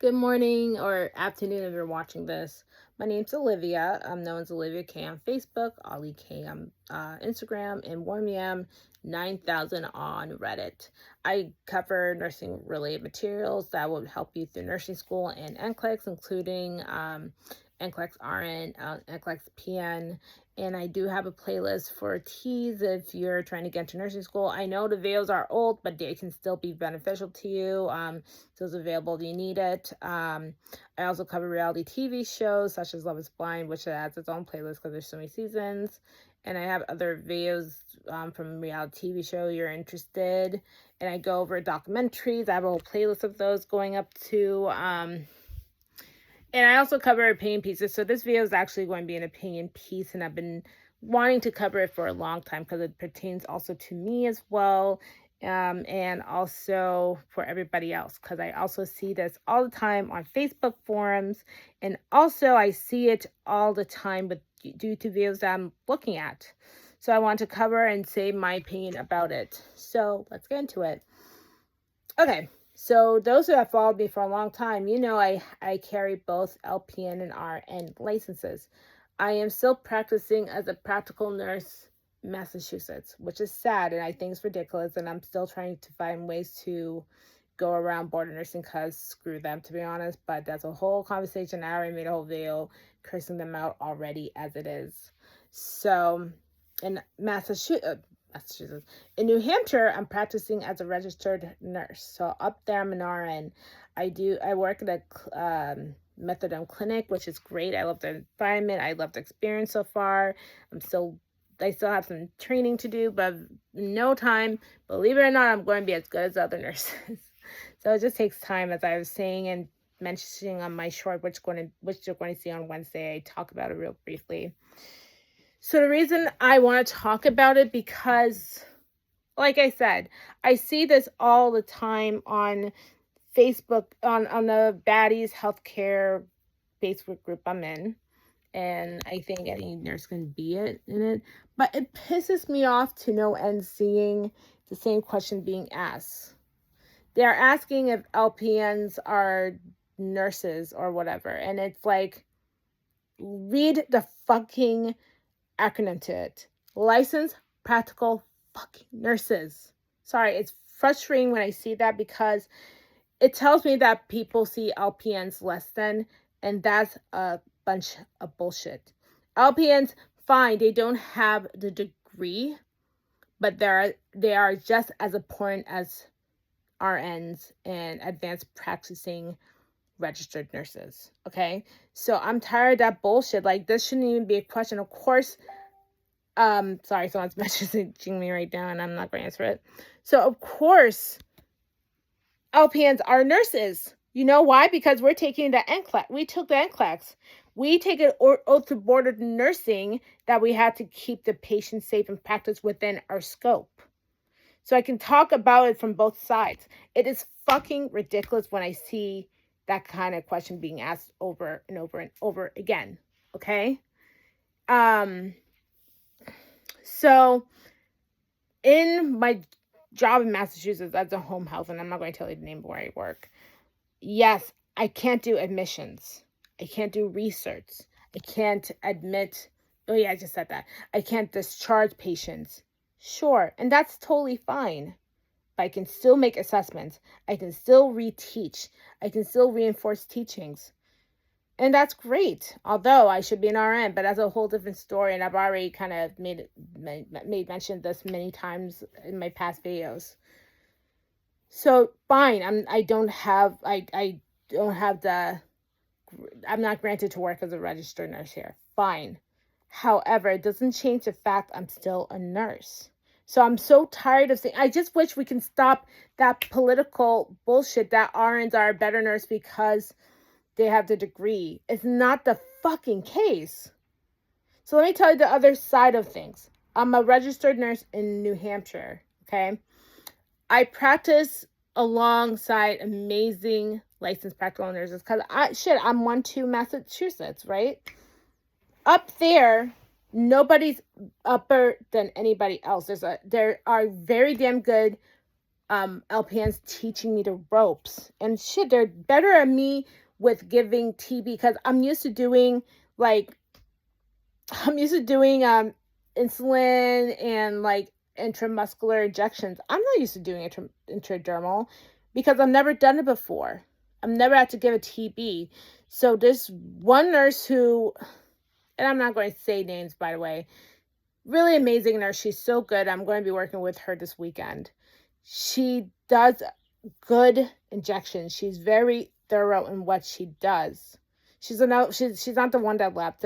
Good morning or afternoon if you're watching this. My name's Olivia. I'm known as Olivia K on Facebook, Ollie K on Instagram, and WarmYam 9000 on Reddit. I cover nursing related materials that will help you through nursing school and NCLEX, including NCLEX RN, NCLEX PN, and I do have a playlist for teas if you're trying to get into nursing school. I know the videos are old, but they can still be beneficial to you. So it's available if you need it. I also cover reality TV shows such as Love is Blind, which has its own playlist because there's so many seasons. And I have other videos from reality TV show you're interested. And I go over documentaries. I have a whole playlist of those going up to. And I also cover opinion pieces. So this video is actually going to be an opinion piece, and I've been wanting to cover it for a long time because it pertains also to me as well, and also for everybody else, because I also see this all the time on Facebook forums, and also I see it all the time with due to videos that I'm looking at. So I want to cover and say my opinion about it. So let's get into it. Okay. So those who have followed me for a long time, I carry both LPN and RN licenses. I am still practicing as a practical nurse in Massachusetts, which is sad and I think it's ridiculous. And I'm still trying to find ways to go around board of nursing because screw them, to be honest. But that's a whole conversation. I already made a whole video cursing them out already as it is. So in Massachusetts, in New Hampshire, I'm practicing as a registered nurse. So up there, I'm an RN. I work at a methadone clinic, which is great. I love the environment. I love the experience so far. I still have some training to do, but no time. Believe it or not, I'm going to be as good as other nurses. So it just takes time, as I was saying and mentioning on my short, which you're going to see on Wednesday. I talk about it real briefly. So the reason I want to talk about it because, like I said, I see this all the time on Facebook, on the Baddies Healthcare Facebook group I'm in. And I think any nurse can be in it. But it pisses me off to no end seeing the same question being asked. They're asking if LPNs are nurses or whatever. And it's like, read the fucking acronym to it. Licensed Practical Fucking Nurses. Sorry, it's frustrating when I see that because it tells me that people see LPNs less than, and that's a bunch of bullshit. LPNs, fine, they don't have the degree, but they are just as important as RNs and advanced practicing registered nurses. Okay, so I'm tired of that bullshit. Like, this shouldn't even be a question. Of course, sorry, someone's messaging me right now and I'm not going to answer it. So of course LPNs are nurses. You know why? Because we're taking the NCLEX. We took the NCLEX. We take an oath of board of nursing that we had to keep the patient safe and practice within our scope. So I can talk about it from both sides. It is fucking ridiculous when I see that kind of question being asked over and over and over again. Okay? So in my job in Massachusetts as a home health, and I'm not going to tell you the name of where I work, yes, I can't do admissions. I can't do research. I can't admit. Oh yeah, I just said that. I can't discharge patients. Sure, and that's totally fine. But I can still make assessments. I can still reteach. I can still reinforce teachings. And that's great. Although I should be an RN, but that's a whole different story. And I've already kind of made mention this many times in my past videos. So fine, I'm not granted to work as a registered nurse here. Fine. However, it doesn't change the fact I'm still a nurse. So I'm so tired of saying, I just wish we can stop that political bullshit that RNs are a better nurse because they have the degree. It's not the fucking case. So let me tell you the other side of things. I'm a registered nurse in New Hampshire, okay? I practice alongside amazing licensed practical nurses because I'm 1-2 Massachusetts, right? Up there, nobody's upper than anybody else. There are very damn good LPNs teaching me the ropes. And shit, they're better at me with giving TB because I'm used to doing like insulin and like intramuscular injections. I'm not used to doing intradermal because I've never done it before. I've never had to give a TB. So this one nurse who, and I'm not going to say names, by the way, really amazing nurse. She's so good. I'm going to be working with her this weekend. She does good injections. She's very thorough in what she does. She's not the one that left.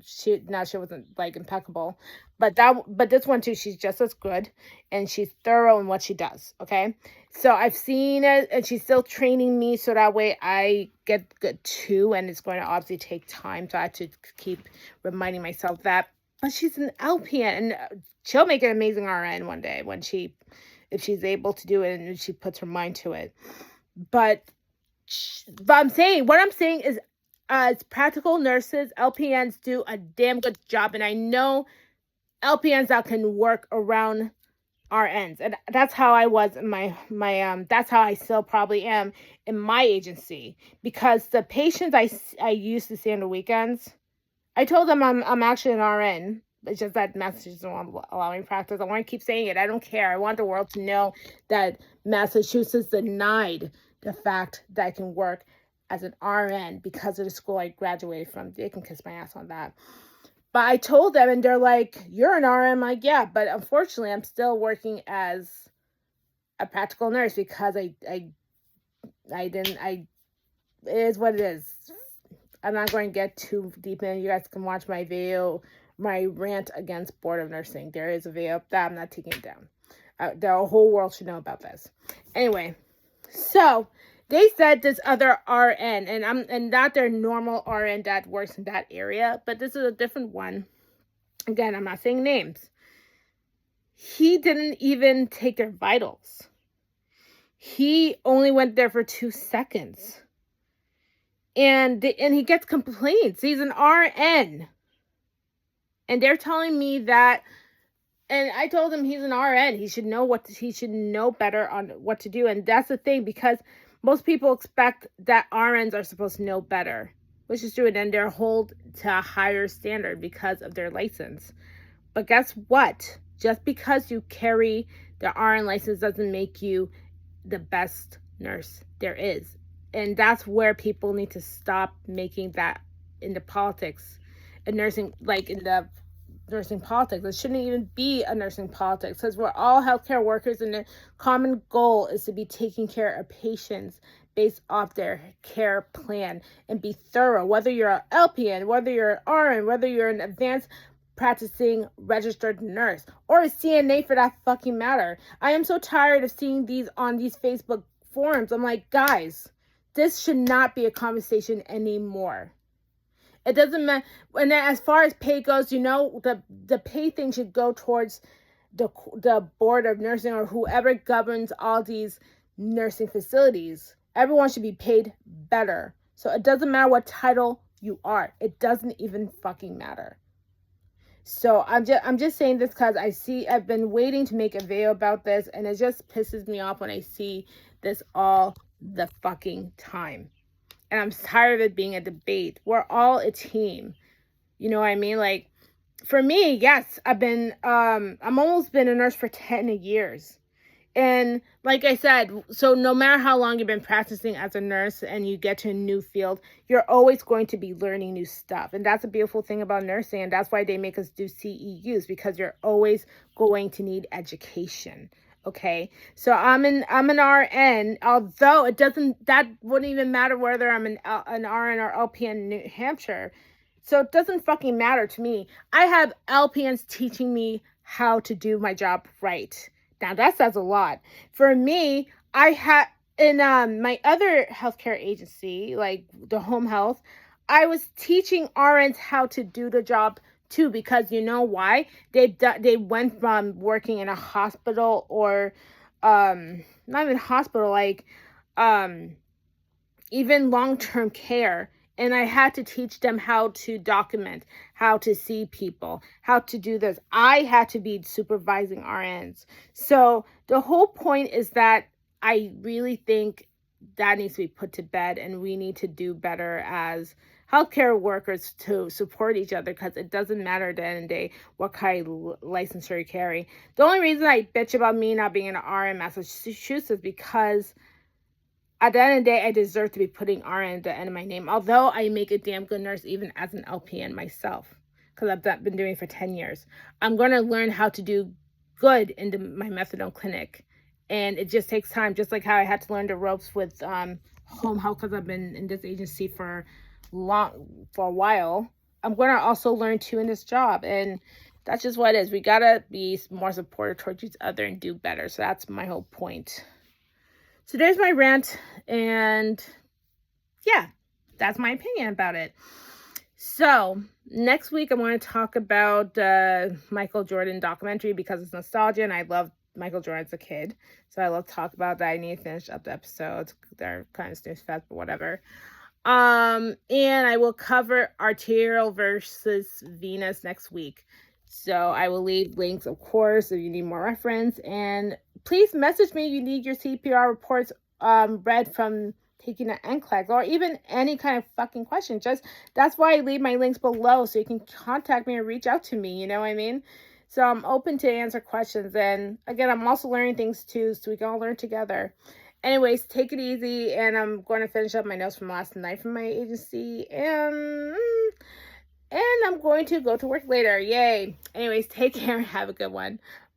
She wasn't like impeccable, but this one too, she's just as good, and she's thorough in what she does. Okay, so I've seen it, and she's still training me, so that way I get good too. And it's going to obviously take time, so I have to keep reminding myself that. But she's an LPN, and she'll make an amazing RN one day if she's able to do it and she puts her mind to it. But what I'm saying is, as practical nurses, LPNs do a damn good job, and I know LPNs that can work around RNs, and that's how I was in my that's how I still probably am in my agency, because the patients I used to see on the weekends, I told them I'm actually an RN. It's just that Massachusetts don't allow me to practice. I want to keep saying it. I don't care. I want the world to know that Massachusetts denied the fact that I can work as an RN because of the school I graduated from. They can kiss my ass on that. But I told them, and they're like, "You're an RN." I'm like, "Yeah," but unfortunately, I'm still working as a practical nurse because it is what it is. I'm not going to get too deep in. You guys can watch my video, my rant against Board of Nursing. There is a video up that I'm not taking it down. The whole world should know about this. Anyway, so they said this other RN, and not their normal RN that works in that area, but this is a different one. Again, I'm not saying names. He didn't even take their vitals. He only went there for 2 seconds. And he gets complaints. He's an RN. And they're telling me that, and I told him he's an RN. He should know better on what to do. And that's the thing, because most people expect that RNs are supposed to know better, which is true, and they're held to a higher standard because of their license. But guess what? Just because you carry the RN license doesn't make you the best nurse there is. And that's where people need to stop making that into politics and nursing, like in the nursing politics. It shouldn't even be a nursing politics, because we're all healthcare workers, and the common goal is to be taking care of patients based off their care plan and be thorough. Whether you're an LPN, whether you're an RN, whether you're an advanced practicing registered nurse, or a CNA for that fucking matter. I am so tired of seeing these on these Facebook forums. I'm like, guys, this should not be a conversation anymore. It doesn't matter. And as far as pay goes, the pay thing should go towards the Board of Nursing or whoever governs all these nursing facilities. Everyone should be paid better. So it doesn't matter what title you are. It doesn't even fucking matter. So I'm just saying this because I've been waiting to make a video about this, and it just pisses me off when I see this all the fucking time. And I'm tired of it being a debate. We're all a team. You know what I mean? Like, for me, yes, I'm almost been a nurse for 10 years. And like I said, so no matter how long you've been practicing as a nurse and you get to a new field, you're always going to be learning new stuff. And that's a beautiful thing about nursing. And that's why they make us do CEUs, because you're always going to need education. Okay, so I'm an RN, although that wouldn't even matter whether I'm an RN or LPN in New Hampshire. So it doesn't fucking matter to me. I have LPNs teaching me how to do my job right. Now that says a lot. For me, I had in my other healthcare agency, like the home health, I was teaching RNs how to do the job too, because you know why? They went from working in a hospital or not even hospital, like even long-term care, And I had to teach them how to document, how to see people, how to do this. I had to be supervising RNs. So the whole point is that I really think that needs to be put to bed, and we need to do better as healthcare workers to support each other, because it doesn't matter at the end of the day what kind of licensure you carry. The only reason I bitch about me not being an RN in Massachusetts is because at the end of the day, I deserve to be putting RN at the end of my name, although I make a damn good nurse even as an LPN myself, because I've been doing it for 10 years. I'm going to learn how to do good in my methadone clinic, and it just takes time, just like how I had to learn the ropes with home health, because I've been in this agency for a while. I'm going to also learn too in this job, and that's just what it is. We got to be more supportive towards each other and do better. So that's my whole point. So there's my rant, and yeah, that's my opinion about it. So next week I'm going to talk about Michael Jordan documentary, because it's nostalgia and I love Michael Jordan as a kid. So I love to talk about that. I need to finish up the episodes. They're kind of snooze fest, but whatever. And I will cover arterial versus venous next week. So I will leave links, of course, if you need more reference. And please message me if you need your CPR reports read from taking an NCLEX, or even any kind of fucking question. Just that's why I leave my links below, so you can contact me or reach out to me. You know what I mean? So I'm open to answer questions. And again, I'm also learning things too, so we can all learn together. Anyways, take it easy, and I'm going to finish up my notes from last night from my agency, and I'm going to go to work later. Yay. Anyways, take care and have a good one.